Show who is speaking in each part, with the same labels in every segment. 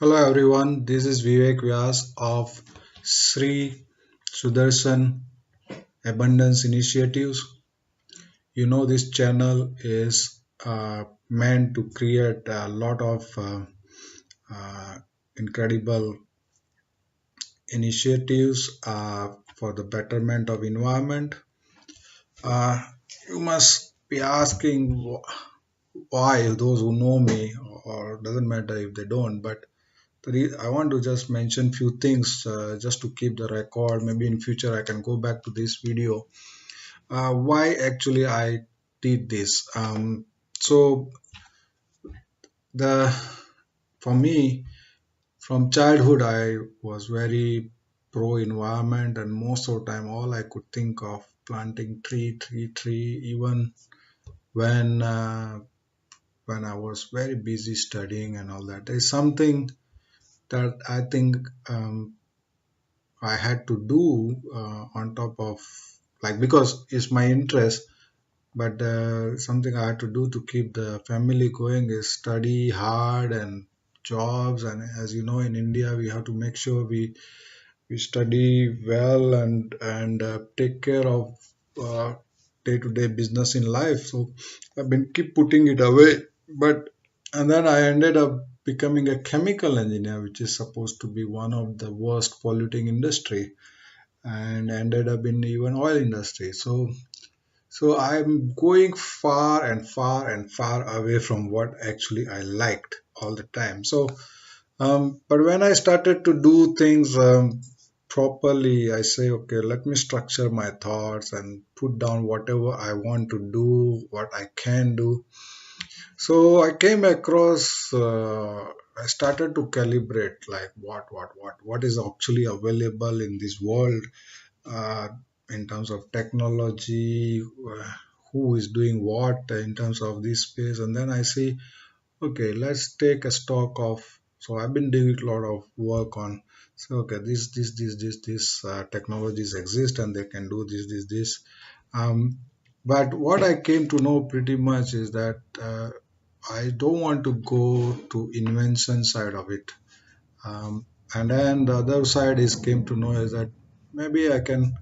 Speaker 1: Hello everyone, this is Vivek Vyas of Shree Sudarshan Abundance Initiatives. This channel is meant to create a lot of uh, incredible initiatives for the betterment of environment. Uh, you must be asking why those who know me, or doesn't matter if they don't, but I want to just mention few things just to keep the record. Maybe in future I can go back to this video. Why actually I did this? So the for me from childhood I was very pro environment, and most of the time all I could think of planting tree. Even when uh, when I was very busy studying and all that, is something that I think I had to do on top of, like, because it's my interest, but something I had to do to keep the family going is study hard and jobs. And as you know, in India, we have to make sure we study well and take care of day-to-day business in life. So I've been keep putting it away, but and then I ended up becoming a chemical engineer, which is supposed to be one of the worst polluting industry, and ended up in even oil industry. So I'm going far and far and far away from what actually I liked all the time. But when I started to do things properly, I say, okay, let me structure my thoughts and put down whatever I want to do, what I can do. So I came across, I started to calibrate, like what is actually available in this world, uh, in terms of technology, who is doing what in terms of this space. And then I see, okay, let's take a stock of. So I've been doing a lot of work on. So okay, this technologies exist and they can do this. Um, but what I came to know pretty much is that I don't want to go to invention side of it. And then the other side is came to know is that maybe I can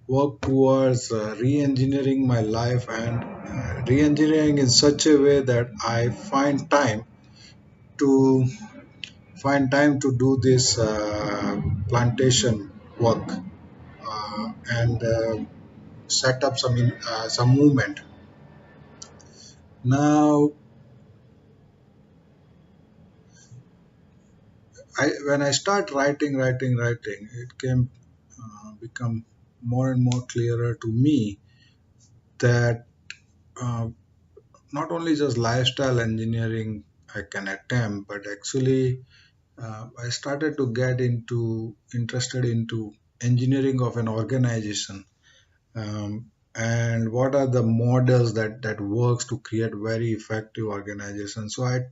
Speaker 1: work towards re-engineering my life, and re-engineering in such a way that I to find time to do this plantation work, and set up some movement. Now, when I start writing, it came become more and more clearer to me that uh, not only just lifestyle engineering I can attempt, but actually I started to get into interested into engineering of an organization, and what are the models that works to create very effective organization. So I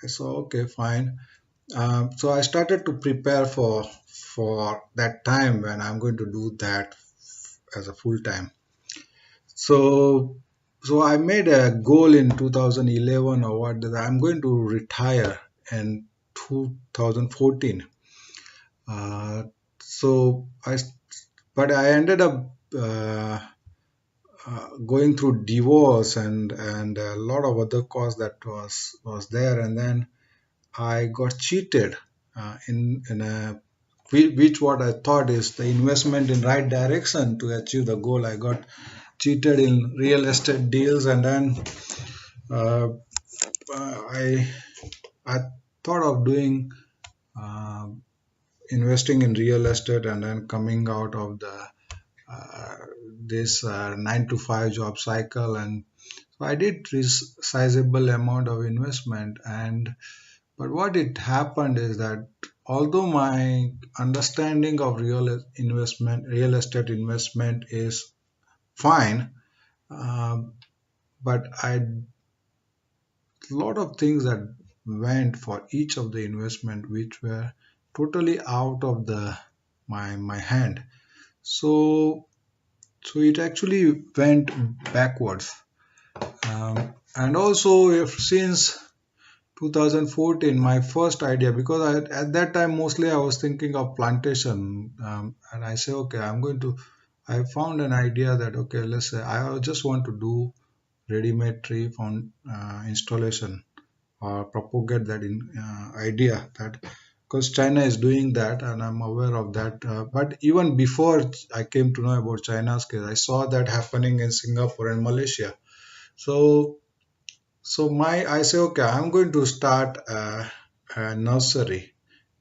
Speaker 1: saw, okay, fine. So I started to prepare for that time when I'm going to do that as a full time. So I made a goal in 2011 or what, that I'm going to retire in 2014. Uh, so I but I ended up going through divorce and a lot of other costs that was there, and then I got cheated in a which what I thought is the investment in right direction to achieve the goal. I got cheated in real estate deals, and then uh, I I thought of doing uh, investing in real estate and then coming out of the uh, this 9 to 5 job cycle. And so I did this sizable amount of investment. And but what it happened is that although my understanding of real estate investment is fine, um, but I lot of things that went for each of the investment which were totally out of the my hand. So so it actually went backwards. And also, if since 2014, my first idea, because at that time mostly I was thinking of plantation, and I say, okay, I'm going to. I found an idea that okay, let's say I just want to do ready-made tree found installation or propagate that idea that because China is doing that and I'm aware of that. But even before I came to know about China's case, I saw that happening in Singapore and Malaysia. So I say okay, I'm going to start a nursery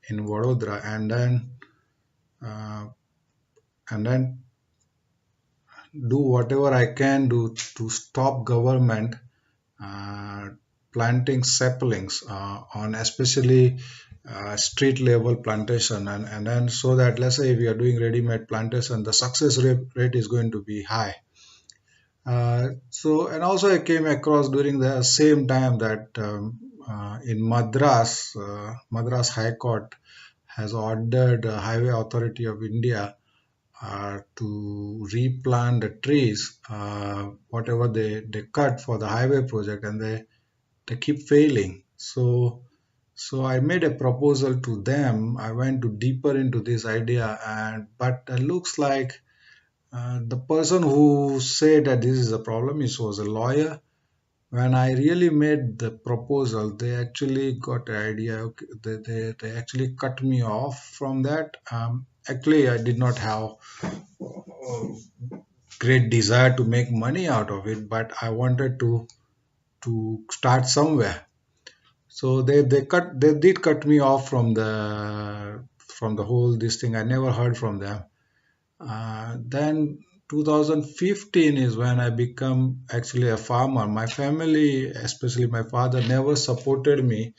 Speaker 1: in Vadodara uh, and then do whatever I can do to stop government uh, planting saplings on especially street level plantation and then so that let's say if we are doing ready-made plantation the success rate is going to be high. So and also I came across during the same time that in Madras High Court has ordered Highway Authority of India to replant the trees whatever they cut for the highway project and they keep failing. So I made a proposal to them. I went to deeper into this idea, and but it looks like the person who said that this is a problem is was a lawyer. When I really made the proposal, they actually got the idea. Okay, they actually cut me off from that. Actually, I did not have great desire to make money out of it, but I wanted to start somewhere. So they did cut me off from the whole this thing. I never heard from them. Then 2015 is when I become actually a farmer. My family, especially my father, never supported me.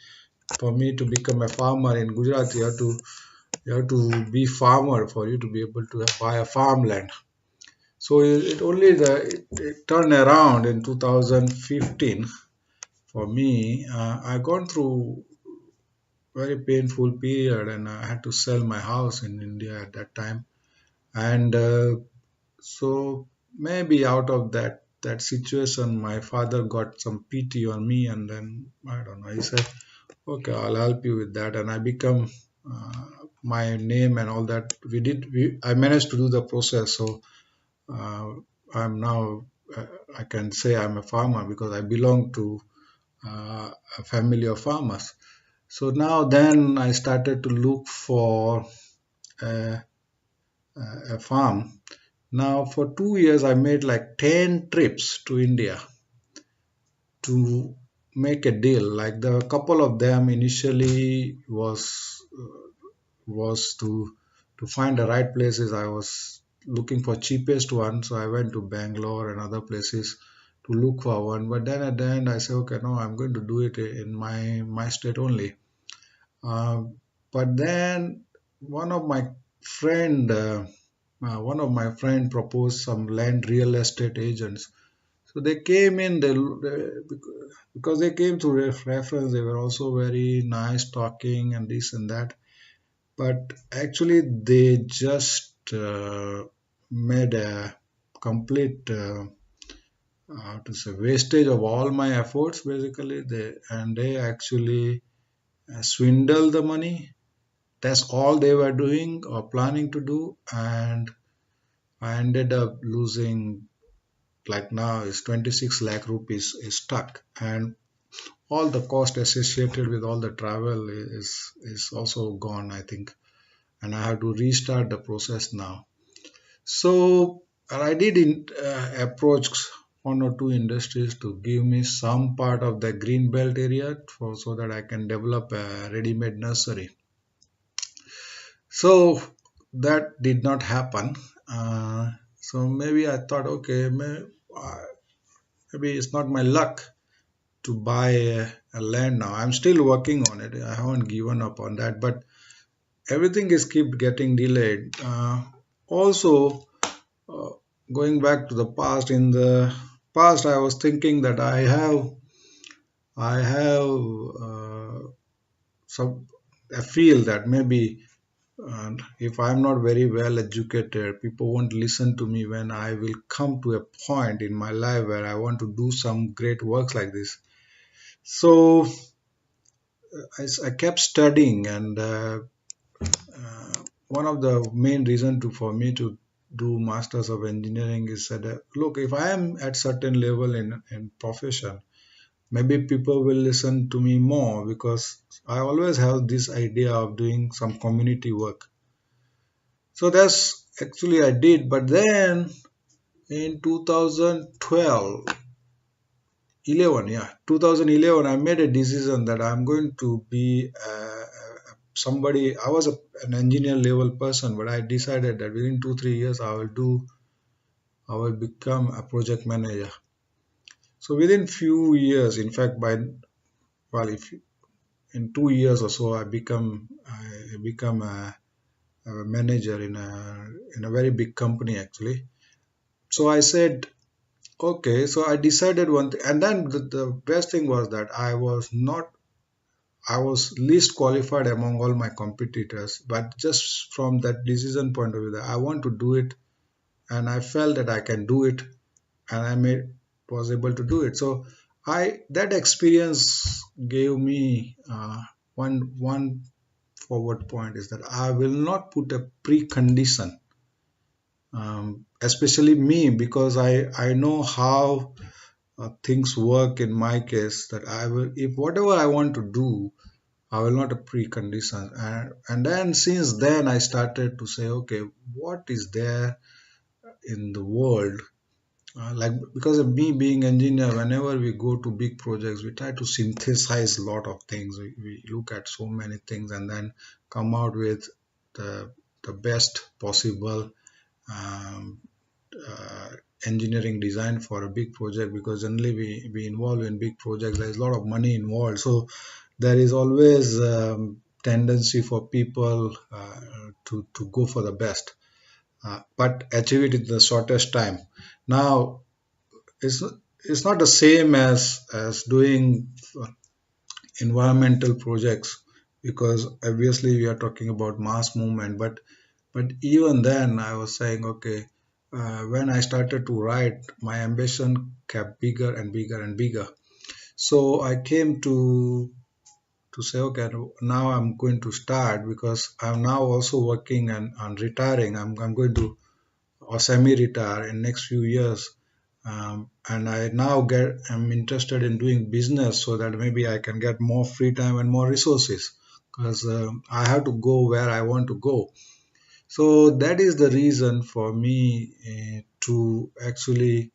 Speaker 1: For me to become a farmer in Gujarat, you have to be farmer for you to be able to buy a farmland. So it only it turned around in 2015 for me. I gone through very painful period and I had to sell my house in India at that time. And so maybe out of that situation, my father got some pity on me, and then I don't know. He said, "Okay, I'll help you with that," and I become my name and all that. I managed to do the process, so uh, I'm now. I can say I'm a farmer because I belong to a family of farmers. So now then I started to look for a, a farm. Now for 2 years I made like 10 trips to India to make a deal. Like the couple of them initially was to find the right places. I was looking for cheapest one, so I went to Bangalore and other places to look for one. But then at the end I said, okay, no, I'm going to do it in my state only. Uh, but then one of my friend, uh, one of my friend proposed some land real estate agents. So they came in. Because they came to reference. They were also very nice talking and this and that. But actually, they just made a complete to say wastage of all my efforts. Basically, they actually swindle the money. That's all they were doing or planning to do, and I ended up losing like now is 26 lakh rupees is stuck, and all the cost associated with all the travel is also gone, I think, and I have to restart the process now. So I did approach one or two industries to give me some part of the green belt area for so that I can develop a ready-made nursery. So that did not happen. So maybe I thought, okay, maybe it's not my luck to buy a land now. I'm still working on it. I haven't given up on that, but everything is keep getting delayed. Also, uh, going back to the past, in the past, I was thinking that I have some. I feel that maybe if I'm not very well educated, people won't listen to me when I will come to a point in my life where I want to do some great works like this. So I kept studying, and one of the main reason to for me to do masters of engineering is that look, if I am at certain level in profession, maybe people will listen to me more, because I always have this idea of doing some community work. So that's actually I did. But then in 2012, 11, yeah, 2011, I made a decision that I'm going to be somebody. I was an engineer level person, but I decided that within 2 3 years I will become a project manager. So within few years, in fact, by well, if in 2 years or so, I become a manager in a very big company actually. So I said, okay. So I decided one thing, and then the best thing was that I was least qualified among all my competitors, but just from that decision point of view, that I want to do it, and I felt that I can do it, and I made was able to do it. So I that experience gave me one forward point is that I will not put a precondition, especially me, because I know how things work in my case. That I will, if whatever I want to do, I will not a precondition. And then since then I started to say, okay, what is there in the world? Like, because of me being engineer, whenever we go to big projects, we try to synthesize a lot of things. We look at so many things and then come out with the the best possible um, uh, engineering design for a big project. Because generally we involve in big projects, there is a lot of money involved, so there is always tendency for people to go for the best, but achieve it in the shortest time. Now it's it's not the same as doing environmental projects, because obviously we are talking about mass movement. But even then I was saying, okay, when I started to write, my ambition kept bigger and bigger and bigger. So I came to say, okay, now I'm going to start, because I'm now also working and on retiring. I'm going to or semi-retire in next few years, and I now I'm interested in doing business, so that maybe I can get more free time and more resources, because I have to go where I want to go. So that is the reason for me to actually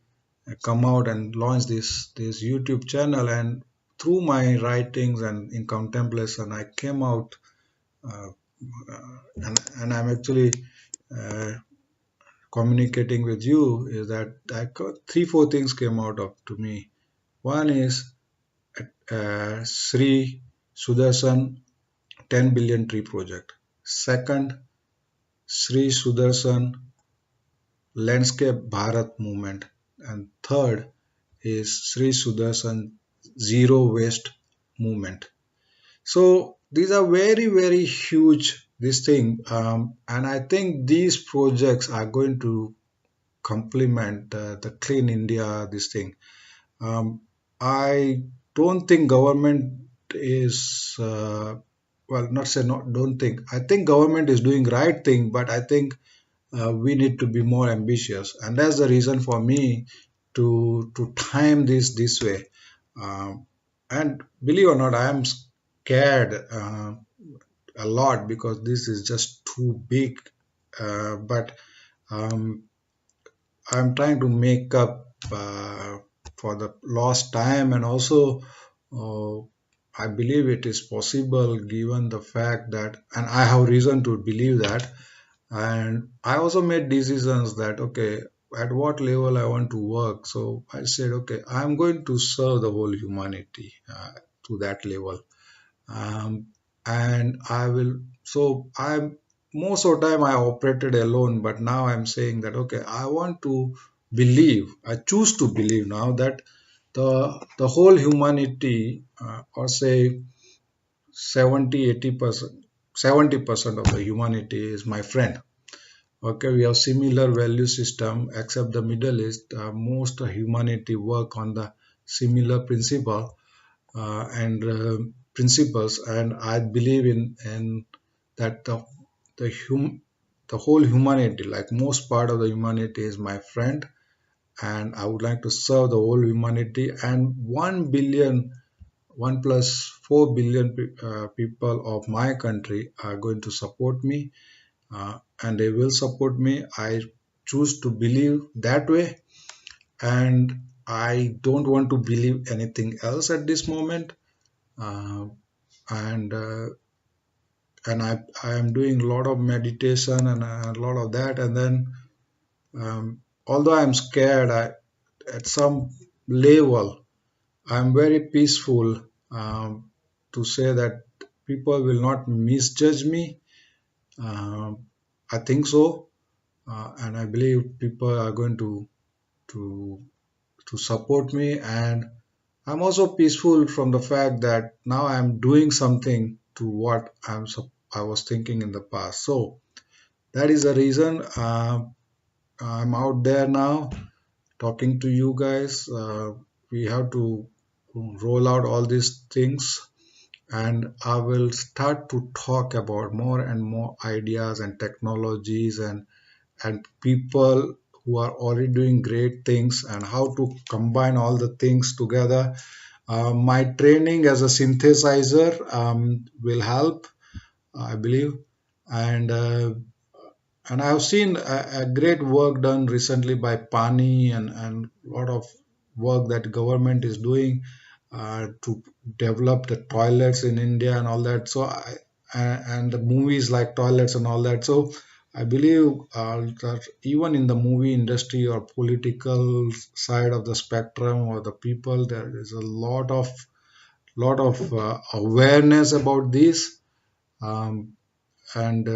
Speaker 1: come out and launch this YouTube channel. And through my writings and in contemplation, I came out, uh, and I'm actually uh, communicating with you, is that I got three four things came out of to me. One is Sri Sudarshan 10 billion tree project. Second, Sri Sudarshan landscape Bharat movement. And third is Sri Sudarshan zero waste movement. So these are very very huge this thing, and I think these projects are going to complement the clean India this thing. I don't think government is well, not say not don't think. I think government is doing right thing, but I think we need to be more ambitious, and that's the reason for me to time this way. And believe or not, I am scared a lot, because this is just too big. But um, I'm trying to make up for the lost time, and also uh, I believe it is possible, given the fact that, and I have reason to believe that. And I also made decisions that, okay, at what level I want to work. So I said, okay, I'm going to serve the whole humanity to that level. um, and I will. So I'm most of the time I operated alone, but now I'm saying that, okay, I want to believe. I choose to believe now that the whole humanity, or say 70 80%, 70% of the humanity is my friend. Okay, we have similar value system, except the Middle East. Most humanity work on the similar principle, and principles, and I believe in that the whole humanity, like most part of the humanity, is my friend, and I would like to serve the whole humanity. And 1 billion, 1 plus 4 billion people of my country are going to support me, and they will support me. I choose to believe that way, and I don't want to believe anything else at this moment. Uh, and I am doing a lot of meditation and a lot of that. And then, although I'm scared, at some level, I'm very peaceful, to say that people will not misjudge me. Um, I think so, and I believe people are going to to support me. And I'm also peaceful from the fact that now I'm doing something to what I was thinking in the past. So that is the reason I'm out there now talking to you guys. We have to roll out all these things, and I will start to talk about more and more ideas and technologies, and people who are already doing great things, and how to combine all the things together. My training as a synthesizer will help, I believe, and I've seen a great work done recently by Pani, and a lot of work that government is doing to develop the toilets in India and all that. So and the movies like toilets and all that. So I believe that even in the movie industry or political side of the spectrum, or the people, there is a lot of awareness about this. Um, and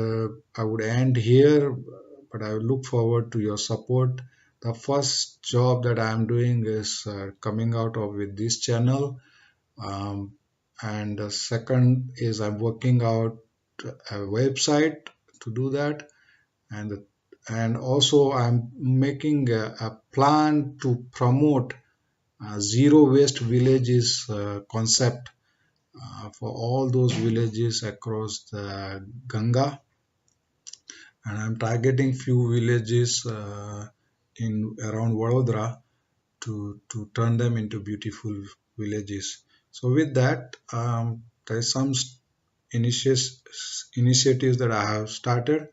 Speaker 1: I would end here, but I look forward to your support. The first job that I am doing is coming out of with this channel, um, and the second is I'm working out a website to do that, and also I'm making a plan to promote zero waste villages concept for all those villages across the Ganga, and I'm targeting few villages in around Vadodara to turn them into beautiful villages. So with that, there is some initiatives that I have started,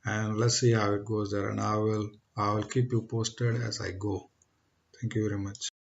Speaker 1: and let's see how it goes there. And I will keep you posted as I go. Thank you very much.